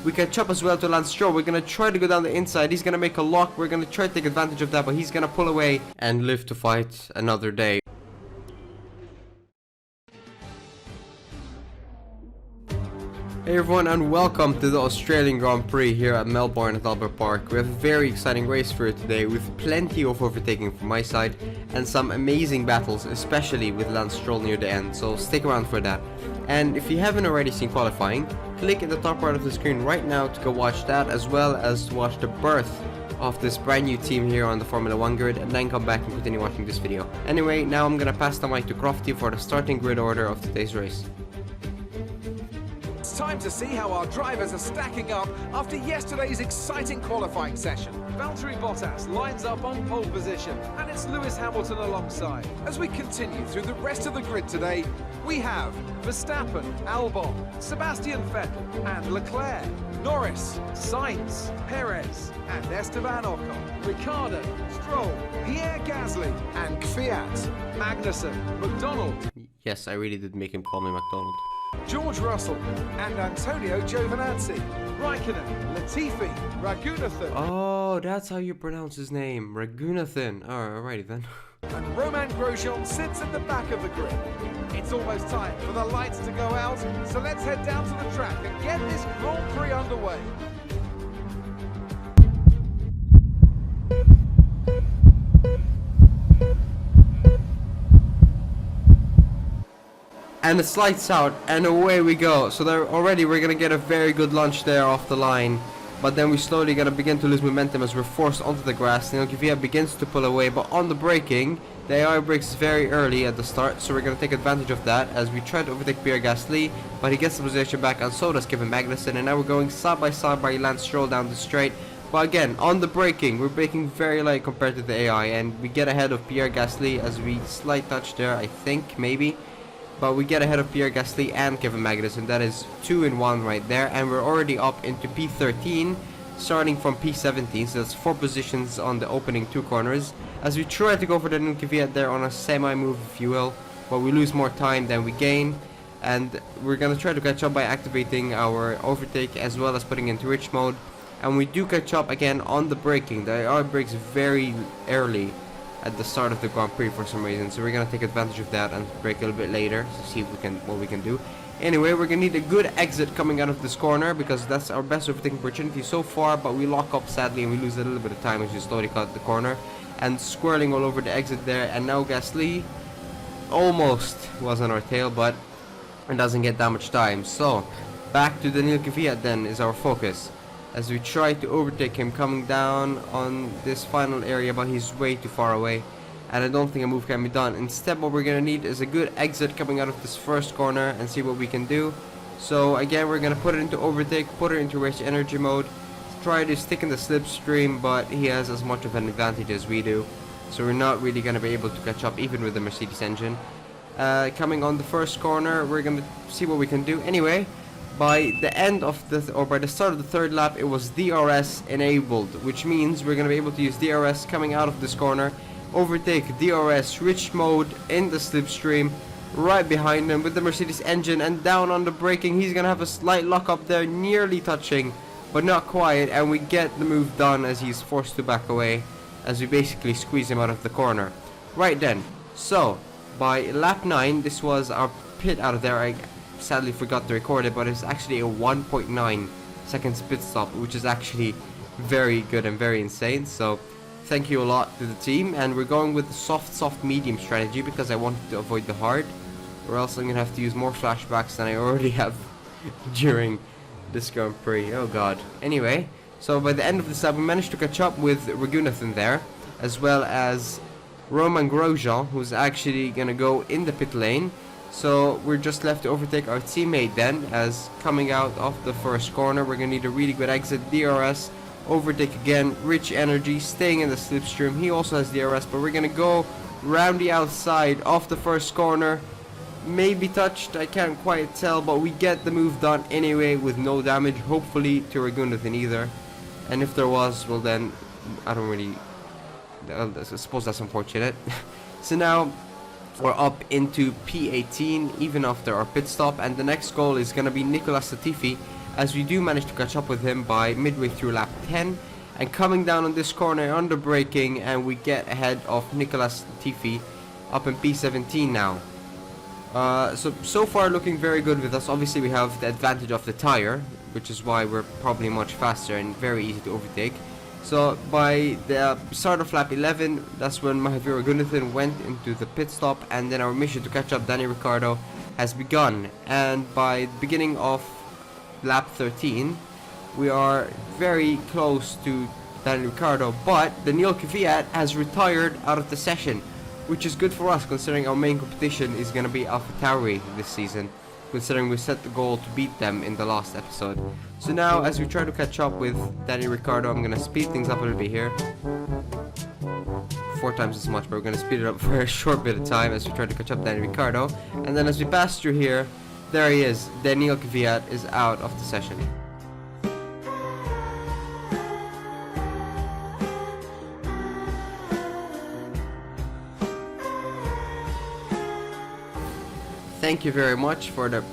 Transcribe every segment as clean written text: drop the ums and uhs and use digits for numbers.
We catch up as well to Lance Stroll. We're gonna try to go down the inside. He's gonna make a lock. We're gonna try to take advantage of that, but he's gonna pull away and live to fight another day. Hey everyone, and welcome to the Australian Grand Prix here at Melbourne at Albert Park. We have a very exciting race for you today with plenty of overtaking from my side and some amazing battles, especially with Lance Stroll near the end, so stick around for that. And if you haven't already seen qualifying, click at the top right of the screen right now to go watch that, as well as to watch the birth of this brand new team here on the Formula 1 grid, and then come back and continue watching this video. Anyway, now I'm gonna pass the mic to Crofty for the starting grid order of today's race. It's time to see how our drivers are stacking up after yesterday's exciting qualifying session. Valtteri Bottas lines up on pole position, and it's Lewis Hamilton alongside. As we continue through the rest of the grid today, we have Verstappen, Albon, Sebastian Vettel and Leclerc, Norris, Sainz, Perez and Esteban Ocon, Ricciardo, Stroll, Pierre Gasly and Kvyat, Magnussen, McDonald. Yes, I really did make him call me McDonald. George Russell and Antonio Giovinazzi, Raikkonen, Latifi, Raghunathan. Oh, that's how you pronounce his name, Raghunathan. Alrighty then. And Romain Grosjean sits at the back of the grid. It's almost time for the lights to go out, so let's head down to the track and get this Grand Prix underway. And it's lights out, and away we go. So there already we're gonna get a very good launch there off the line, but then we slowly gonna begin to lose momentum as we're forced onto the grass. And Kvyat begins to pull away, but on the braking, the AI brakes very early at the start, so we're gonna take advantage of that as we try to overtake Pierre Gasly, but he gets the position back, and so does Kevin Magnussen. And now we're going side by Lance Stroll down the straight. But again, on the braking, we're braking very light compared to the AI, and we get ahead of Pierre Gasly as we slight touch there, I think, maybe. But we get ahead of Pierre Gasly and Kevin Magnussen. That is 2 in 1 right there, and we're already up into P13, starting from P17, so that's 4 positions on the opening 2 corners. As we try to go for the new Kvyat there on a semi-move, if you will, but we lose more time than we gain, and we're gonna try to catch up by activating our overtake as well as putting into rich mode, and we do catch up again on the braking. The AR brakes very early at the start of the Grand Prix for some reason, so we're gonna take advantage of that and brake a little bit later to see if we can what we can do. Anyway, we're gonna need a good exit coming out of this corner because that's our best overtaking opportunity so far, but we lock up sadly and we lose a little bit of time as we slowly cut the corner and swirling all over the exit there. And now Gasly almost was on our tail, but it doesn't get that much time. So back to Daniil Kvyat then is our focus as we try to overtake him coming down on this final area, but he's way too far away and I don't think a move can be done. Instead, what we're gonna need is a good exit coming out of this first corner and see what we can do. So again, we're gonna put it into overtake, put it into race energy mode, try to stick in the slipstream, but he has as much of an advantage as we do, so we're not really gonna be able to catch up even with the Mercedes engine. Coming on the first corner, we're gonna see what we can do. Anyway, by the end of by the start of the third lap, it was DRS enabled, which means we're gonna be able to use DRS coming out of this corner, overtake DRS rich mode in the slipstream right behind him with the Mercedes engine, and down on the braking he's gonna have a slight lock up there, nearly touching but not quite, and we get the move done as he's forced to back away as we basically squeeze him out of the corner. Right then, so by lap 9, this was our pit out of there. I sadly forgot to record it, but it's actually a 1.9 seconds pit stop, which is actually very good and very insane, so thank you a lot to the team. And we're going with the soft medium strategy because I wanted to avoid the hard, or else I'm gonna have to use more flashbacks than I already have during this Grand Prix. Oh god. Anyway, so by the end of this lap we managed to catch up with Raghunathan there, as well as Romain Grosjean, who's actually gonna go in the pit lane. So we're just left to overtake our teammate then, as coming out of the first corner we're gonna need a really good exit, DRS, overtake again, rich energy, staying in the slipstream. He also has DRS, but we're gonna go round the outside of the first corner, maybe touched, I can't quite tell, but we get the move done anyway with no damage, hopefully to Raghunathan either, and if there was, well then I don't really, I suppose that's unfortunate. So now we're up into P18 even after our pit stop, and the next goal is gonna be Nicolas Latifi as we do manage to catch up with him by midway through lap 10, and coming down on this corner under braking, and we get ahead of Nicolas Latifi up in P17 now. So far looking very good with us. Obviously we have the advantage of the tire, which is why we're probably much faster and very easy to overtake. So by the start of lap 11, that's when Mahavir Gunathan went into the pit stop, and then our mission to catch up Danny Ricciardo has begun. And by the beginning of lap 13, we are very close to Danny Ricciardo, but Daniil Kvyat has retired out of the session, which is good for us considering our main competition is going to be AlphaTauri this season, considering we set the goal to beat them in the last episode. So now, as we try to catch up with Danny Ricciardo, I'm going to speed things up a little bit here. 4 times as much, but we're going to speed it up for a short bit of time as we try to catch up Danny Ricciardo. And then as we pass through here, there he is. Daniil Kvyat is out of the session. Thank you very much for the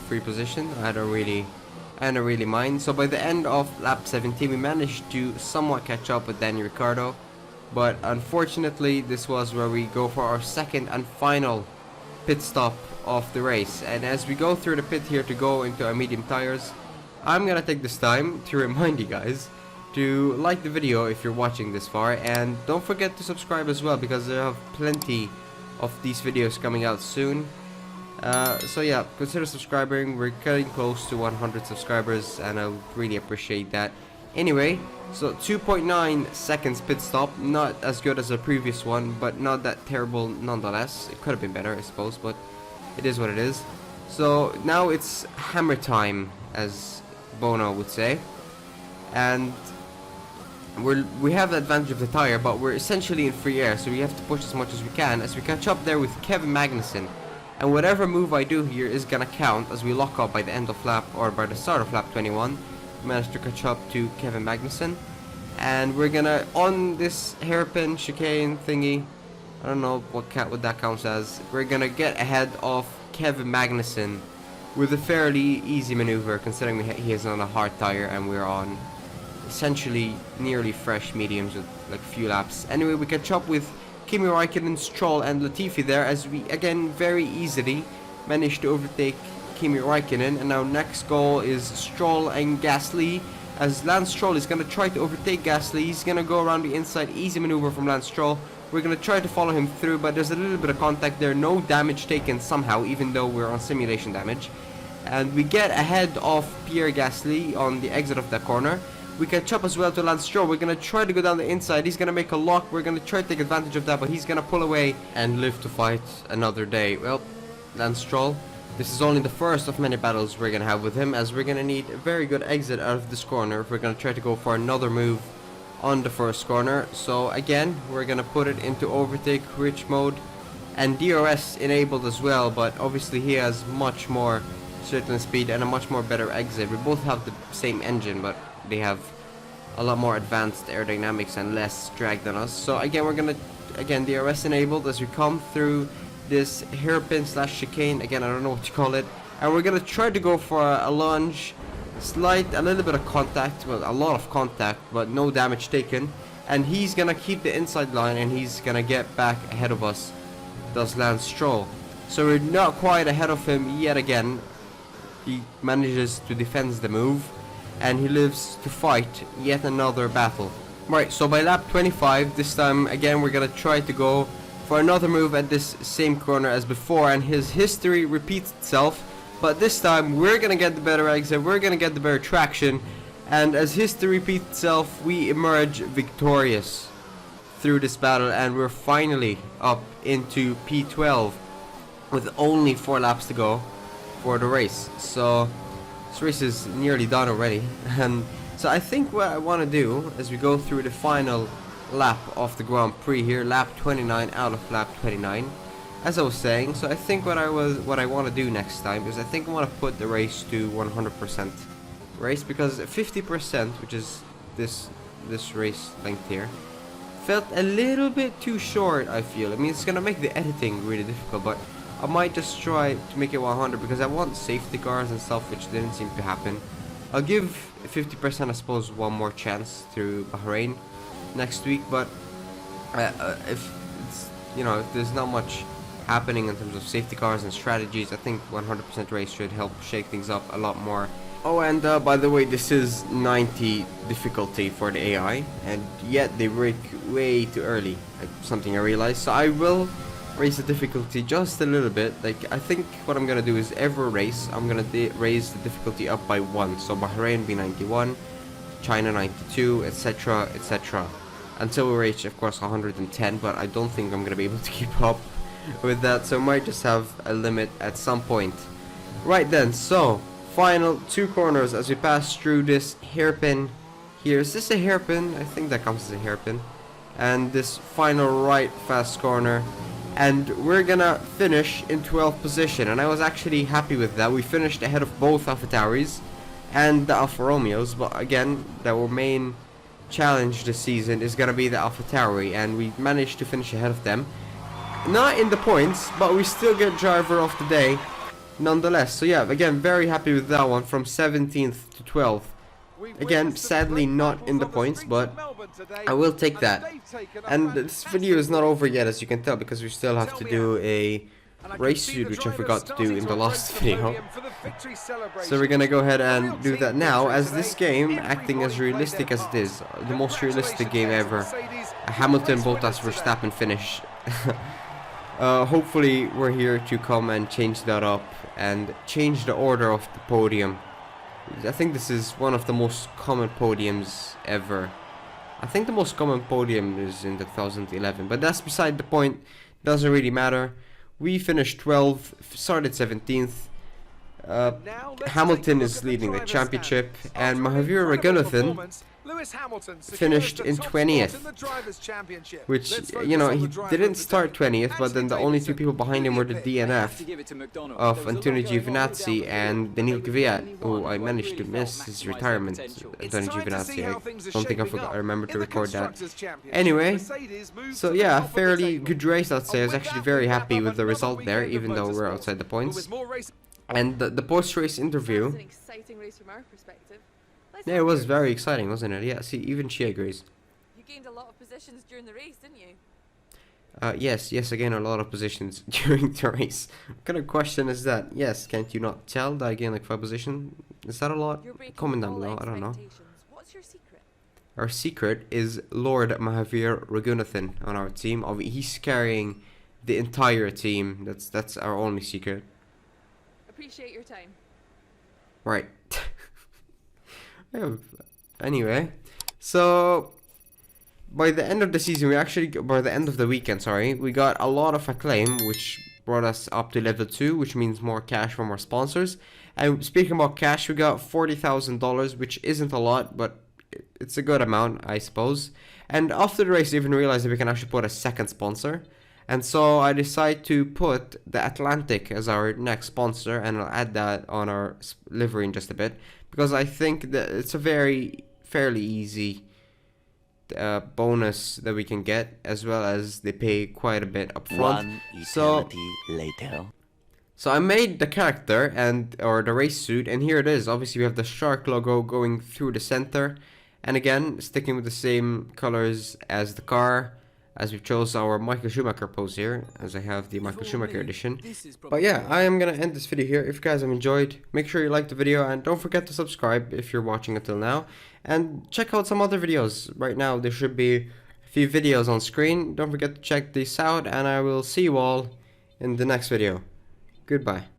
free position. I don't really mind. So by the end of lap 17, we managed to somewhat catch up with Danny Ricciardo, but unfortunately this was where we go for our second and final pit stop of the race. And as we go through the pit here to go into our medium tires, I'm gonna take this time to remind you guys to like the video if you're watching this far, and don't forget to subscribe as well, because there have plenty of these videos coming out soon. So yeah, consider subscribing. We're getting close to 100 subscribers, and I really appreciate that. Anyway, so 2.9 seconds pit stop, not as good as the previous one, but not that terrible nonetheless. It could have been better, I suppose, but it is what it is. So now it's hammer time, as Bono would say, and we have the advantage of the tire, but we're essentially in free air, so we have to push as much as we can as we catch up there with Kevin Magnussen. And whatever move I do here is gonna count, as we lock up by the end of lap, or by the start of lap 21. We managed to catch up to Kevin Magnussen, and we're gonna, on this hairpin chicane thingy, I don't know what that counts as, we're gonna get ahead of Kevin Magnussen with a fairly easy maneuver, considering he is on a hard tire and we're on essentially nearly fresh mediums with like a few laps. Anyway, we catch up with Kimi Raikkonen, Stroll and Latifi there, as we again very easily managed to overtake Kimi Raikkonen. And now next goal is Stroll and Gasly, as Lance Stroll is going to try to overtake Gasly. He's going to go around the inside, easy maneuver from Lance Stroll. We're going to try to follow him through, but there's a little bit of contact there, no damage taken somehow, even though we're on simulation damage. And we get ahead of Pierre Gasly on the exit of that corner. We catch up as well to Lance Stroll. We're going to try to go down the inside. He's going to make a lock. We're going to try to take advantage of that, but he's going to pull away and live to fight another day. Well, Lance Stroll, this is only the first of many battles we're going to have with him, as we're going to need a very good exit out of this corner if we're going to try to go for another move on the first corner. So again, we're going to put it into overtake rich mode, and DRS enabled as well, but obviously he has much more certain speed and a much more better exit. We both have the same engine, but they have a lot more advanced aerodynamics and less drag than us. So again, we're gonna DRS enabled as we come through this hairpin slash chicane. Again, I don't know what to call it, and we're gonna try to go for a lunge, a little bit of contact, well, a lot of contact, but no damage taken. And he's gonna keep the inside line, and he's gonna get back ahead of us, does Lance Stroll. So we're not quite ahead of him yet again. He manages to defend the move, and he lives to fight yet another battle. Right, so by lap 25, this time again we're gonna try to go for another move at this same corner as before, and his history repeats itself, but this time we're gonna get the better exit, we're gonna get the better traction, and as history repeats itself, we emerge victorious through this battle, and we're finally up into P12 with only 4 laps to go for the race. So this race is nearly done already, and so I think what I want to do as we go through the final lap of the Grand Prix here, lap 29 out of lap 29, as I was saying. So I think what I want to do next time is I think I want to put the race to 100% race, because 50%, which is this race length here, felt a little bit too short, I feel. I mean, it's gonna make the editing really difficult, but I might just try to make it 100 because I want safety cars and stuff, which didn't seem to happen. I'll give 50%, I suppose, one more chance through Bahrain next week, but if it's, you know, if there's not much happening in terms of safety cars and strategies, I think 100% race should help shake things up a lot more. Oh, and by the way, this is 90 difficulty for the AI, and yet they break way too early, something I realized. So I will raise the difficulty just a little bit. Like, I think what I'm gonna do is every race I'm gonna raise the difficulty up by 1. So Bahrain be 91, China 92, etc, etc, until we reach, of course, 110. But I don't think I'm gonna be able to keep up with that, so I might just have a limit at some point. Right then, so final 2 corners as we pass through this hairpin here. Is this a hairpin? I think that counts as a hairpin. And this final right fast corner, and we're gonna finish in 12th position, and I was actually happy with that. We finished ahead of both AlphaTauris and the Alfa Romeos, but again, our main challenge this season is gonna be the AlphaTauri, and we managed to finish ahead of them. Not in the points, but we still get driver of the day nonetheless. So yeah, again, very happy with that one, from 17th to 12th. Again, sadly not in the points, but I will take that. And this video is not over yet, as you can tell, because we still have to do a race suit, which I forgot to do in the last video. So we're gonna go ahead and do that now, as this game, acting as realistic as it is, the most realistic game ever, a Hamilton, Bottas, Verstappen finish. Hopefully we're here to come and change that up and change the order of the podium. I think this is one of the most common podiums ever. I think the most common podium is in the 2011, but that's beside the point. Doesn't really matter. We finished 12th, started 17th. Hamilton is leading the championship, and Mahavir Raghunathan finished in 20th, which, you know, he didn't start 20th, but then the only 2 people behind him were the DNF of Antonio Giovinazzi and Daniil Kvyat, who I managed to miss his retirement. Antonio Giovinazzi, I don't think I remember to record that. Anyway, so yeah, fairly good race, I'd say. I was actually very happy with the result there, even though we're outside the points. And the post-race interview, yeah, it was very exciting, wasn't it? Yeah, see, even she agrees. You gained a lot of positions during the race, didn't you? Yes, I gained a lot of positions during the race. What kind of question is that? Yes, can't you not tell that I gained like 5 positions? Is that a lot? Comment down below, I don't know. What's your secret? Our secret is Lord Mahavir Raghunathan on our team. He's carrying the entire team. That's our only secret. Appreciate your time. Right. Anyway, so by the end of the season, by the end of the weekend, sorry, we got a lot of acclaim, which brought us up to level 2, which means more cash from our sponsors. And speaking about cash, we got $40,000, which isn't a lot, but it's a good amount, I suppose. And after the race, I even realized that we can actually put a second sponsor. And so I decided to put the Atlantic as our next sponsor, and I'll add that on our livery in just a bit, because I think that it's a fairly easy bonus that we can get, as well as they pay quite a bit up front. One eternity later. So I made the character or the race suit, and here it is. Obviously we have the shark logo going through the center, and again sticking with the same colors as the car, as we chose our Michael Schumacher pose here, as I have the Michael Schumacher edition. But yeah, I am gonna end this video here. If you guys have enjoyed, make sure you like the video, and don't forget to subscribe if you're watching until now, and check out some other videos. Right now there should be a few videos on screen. Don't forget to check these out, and I will see you all in the next video. Goodbye.